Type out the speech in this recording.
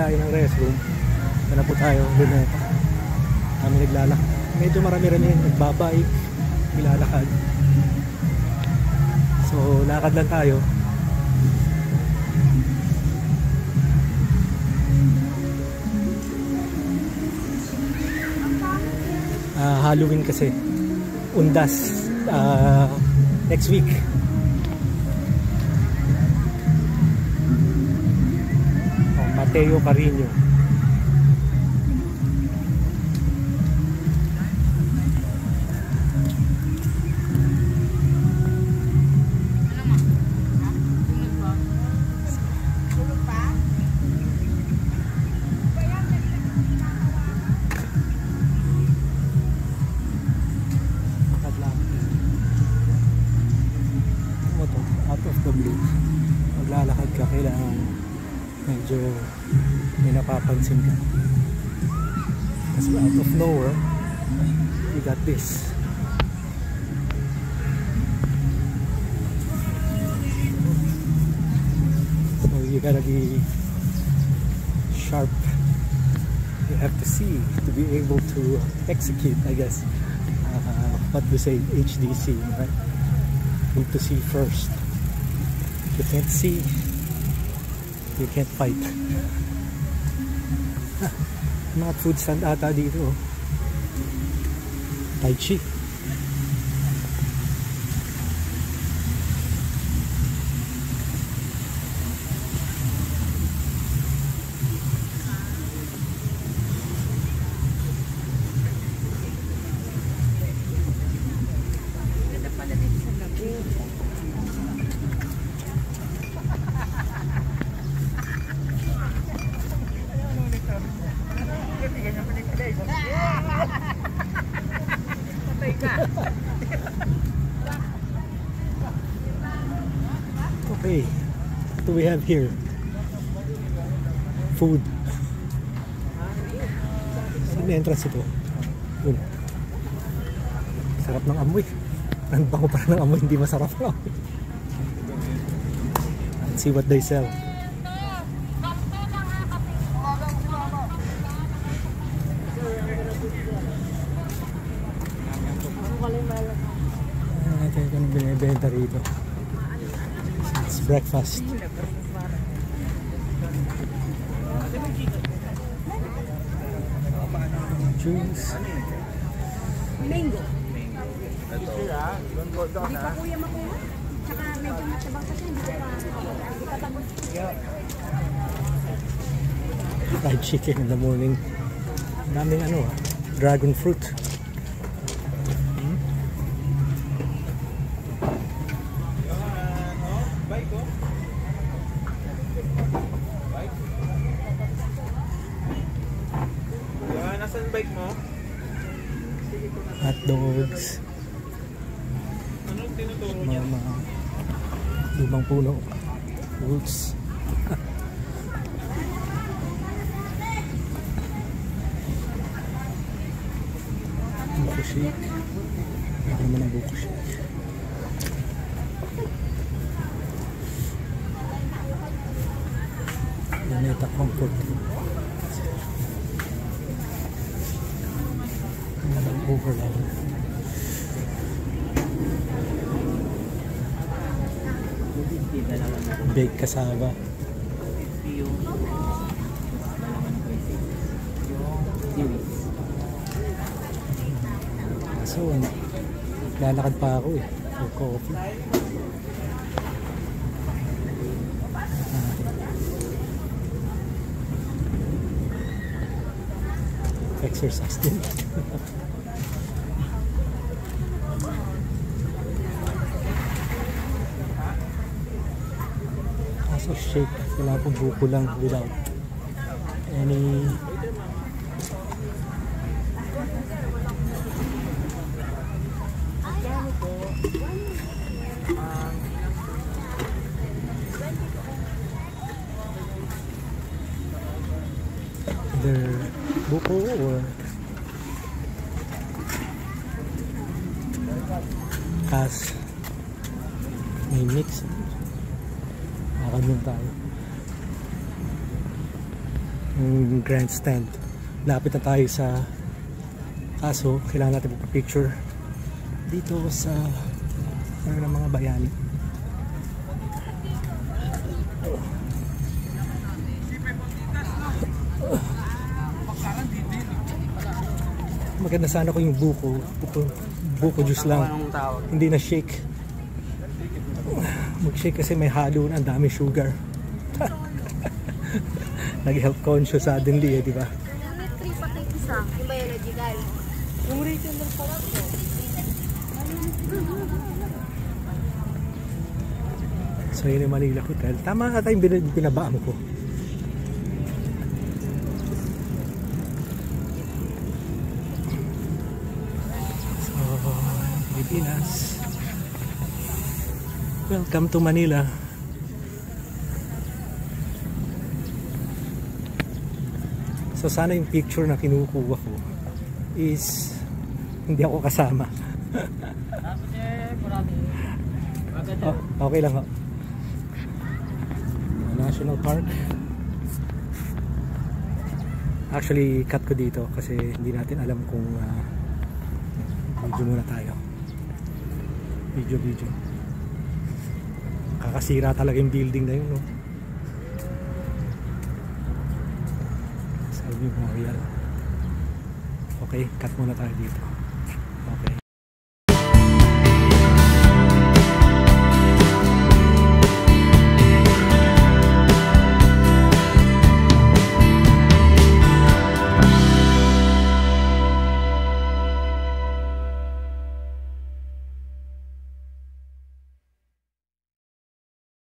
tayo ng restroom. Wala po tayo. Luneta. Kami naglalakad. Medyo marami-rami nagbabike. Nilalakad. So lakad lang tayo. Halloween kasi. Undas. Next week. Mateo Carino. Out of the blue. Maglalakad ka, kailangan medyo may napapansin ka. Kasi out of nowhere, you got this. So you gotta be sharp. You have to see to be able to execute, I guess. What we say, HDC, right? Need to see first. If you can't see, you can't fight. Mga food stand ata dito. Tai Chi. Okay, what do we have here? Food. Saan yung entrance ito? Yun. Sarap ng amoy. Ang bango pa ng amoy, hindi masarap lang. Let's see what they sell. Natin kung binibenta rito. It's breakfast. Juice. Mango. Hindi pa kuya makuha. Tsaka medyo matabang kasi hindi pa tapos. Fried chicken in the morning. Daming ano, dragon fruit. Nasaan bike mo? Hot dogs. Anong tinuturo niya? Mga lumang puno. Fruits. Buko shake. Ano naman ang buko shake? Luneta Comfort. Overload. Baked cassava. So, lalakad pa ako eh for coffee. Exercise din. Kaso shake, wala pong buko lang without any either buko or has may mix. Nakakabing tayo. yung grandstand. Lapit na tayo sa, kaso kailangan natin magpa-picture dito sa ano ng mga bayani. Maganda sana ko yung buko juice lang, hindi na shake. Mag-shake kasi may halo na, ang dami sugar. Nag-health conscious suddenly di ba? May 3 patay isang, yung biological. Yung retailer pala ko. So yun yung Manila Hotel. Tama ata yung binabaan ko. Pilipinas. Welcome to Manila. So sana yung picture na kinukuha ko is hindi ako kasama. Oh, okay lang ho. National Park. Actually cut ko dito kasi hindi natin alam kung video muna tayo. Video. Kakasira talaga yung building na yun, no? Sa Memorial. Okay, cut muna tayo dito.